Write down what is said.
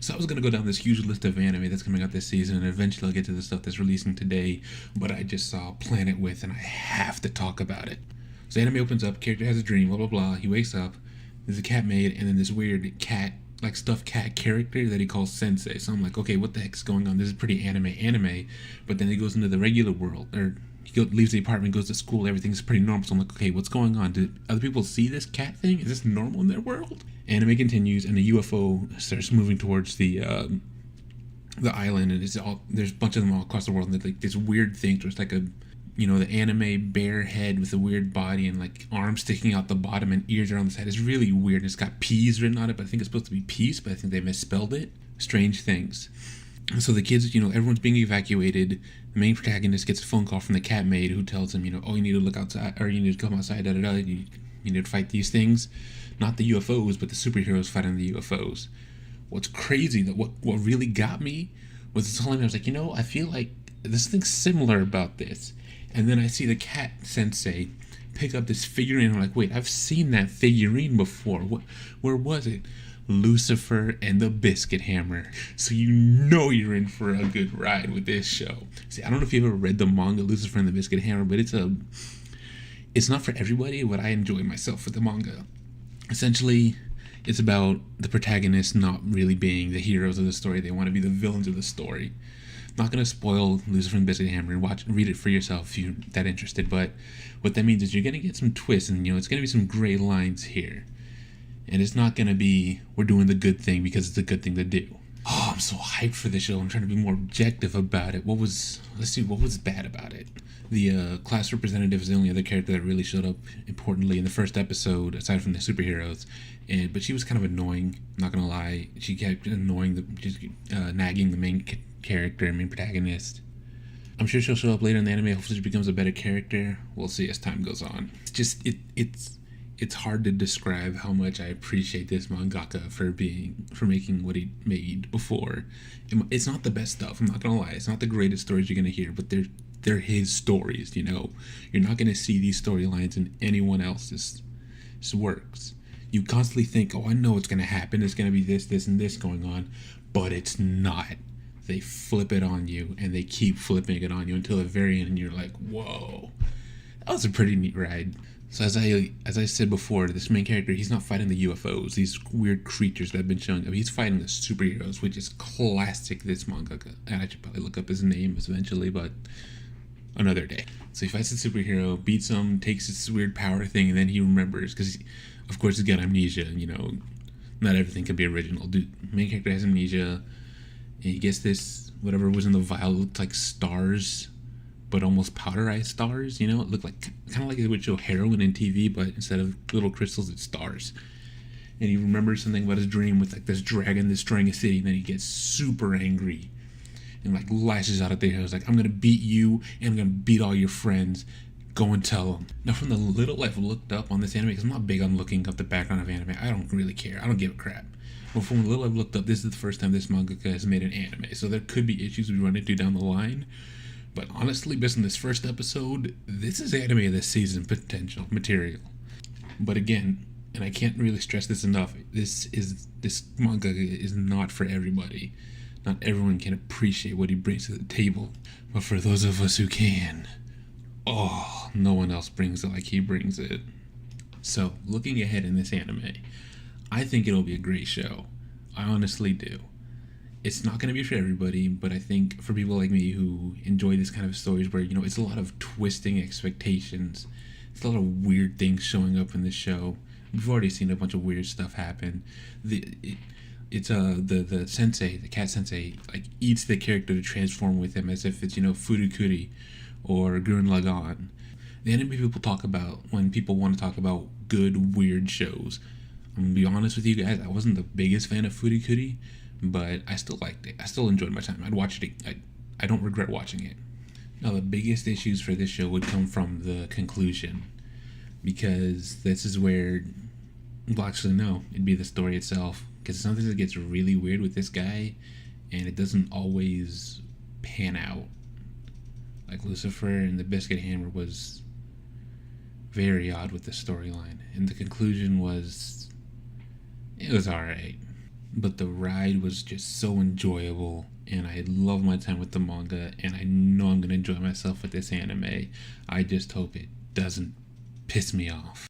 So I was gonna go down this huge list of anime that's coming out this season, and eventually I'll get to the stuff that's releasing today. But I just saw Planet With, and I have to talk about it. So anime opens up, character has a dream, blah blah blah. He wakes up, there's a cat maid, and then this weird cat, like stuffed cat character that he calls Sensei. So I'm like, okay, what the heck's going on? This is pretty anime. But then he goes into the regular world, or leaves the apartment, goes to school, everything's pretty normal. So I'm like, okay, what's going on? Do other people see this cat thing? Is this normal in their world? Anime continues, and a UFO starts moving towards the island, and there's a bunch of them all across the world, and they're like this weird thing. So it's like a the anime bear head with a weird body and like arms sticking out the bottom and ears are on the side. It's really weird. It's got peas written on it, but I think it's supposed to be peace, but I think they misspelled it. Strange things. So the kids, everyone's being evacuated. The main protagonist gets a phone call from the cat maid who tells him, oh, you need to look outside, or you need to come outside, da da da. You need to fight these things. Not the UFOs, but the superheroes fighting the UFOs. What's crazy, that what really got me was telling me, I was like, I feel like this thing's similar about this. And then I see the cat sensei pick up this figurine. I'm like, wait, I've seen that figurine before. Where was it? Lucifer and the Biscuit Hammer. So you're in for a good ride with this show. See, I don't know if you've ever read the manga Lucifer and the Biscuit Hammer, but it's not for everybody, but I enjoy myself with the manga. Essentially, it's about the protagonists not really being the heroes of the story. They want to be the villains of the story. Not going to spoil Lucifer and the Biscuit Hammer, and read it for yourself if you're that interested, but what that means is you're going to get some twists, and it's going to be some gray lines here. And it's not going to be, we're doing the good thing because it's a good thing to do. Oh, I'm so hyped for this show. I'm trying to be more objective about it. What was bad about it? The class representative is the only other character that really showed up importantly in the first episode, aside from the superheroes. But she was kind of annoying, not gonna lie. She kept nagging the main main protagonist. I'm sure she'll show up later in the anime. Hopefully she becomes a better character. We'll see as time goes on. It's hard to describe how much I appreciate this mangaka for making what he made before. It's not the best stuff, I'm not gonna lie. It's not the greatest stories you're gonna hear, but they're his stories. You're not gonna see these storylines in anyone else's works. You constantly think, oh, I know what's gonna happen. There's gonna be this, and this going on, but it's not. They flip it on you, and they keep flipping it on you until the very end, and you're like, whoa, that was a pretty neat ride. So as I said before, this main character, he's not fighting the UFOs, these weird creatures that have been showing up. He's fighting the superheroes, which is classic this mangaka. And I should probably look up his name eventually, but another day. So he fights the superhero, beats him, takes this weird power thing, and then he remembers, because of course he's got amnesia. Not everything can be original. Dude, main character has amnesia, and he gets this, whatever was in the vial looked like stars, but almost powderized stars. It looked like kind of like it would show heroin in TV, but instead of little crystals, it's stars. And he remembers something about his dream with like this dragon destroying a city, and then he gets super angry and like lashes out at the heroes, like, I'm gonna beat you and I'm gonna beat all your friends. Go and tell them. Now, from the little I've looked up on this anime, because I'm not big on looking up the background of anime, I don't really care. I don't give a crap. But from the little I've looked up, this is the first time this mangaka has made an anime, so there could be issues we run into down the line. But honestly, based on this first episode, this is anime of this season potential material. But again, and I can't really stress this enough, this manga is not for everybody. Not everyone can appreciate what he brings to the table. But for those of us who can, oh, no one else brings it like he brings it. So, looking ahead in this anime, I think it'll be a great show. I honestly do. It's not going to be for everybody, but I think for people like me who enjoy this kind of stories where, it's a lot of twisting expectations. It's a lot of weird things showing up in the show. We've already seen a bunch of weird stuff happen. The sensei, the cat sensei, like eats the character to transform with him as if it's, Furikuri or Gurren Lagann. The anime people talk about when people want to talk about good, weird shows. I'm going to be honest with you guys, I wasn't the biggest fan of Furikuri, but I still liked it. I still enjoyed my time. I'd watch it. I don't regret watching it. Now, the biggest issues for this show would come from the conclusion, because this is where, well, actually, no, it'd be the story itself, because something that gets really weird with this guy, and it doesn't always pan out. Like Lucifer and the Biscuit Hammer was very odd with the storyline, and the conclusion was, it was alright. but the ride was just so enjoyable, and I love my time with the manga, and I know I'm gonna enjoy myself with this anime. I just hope it doesn't piss me off.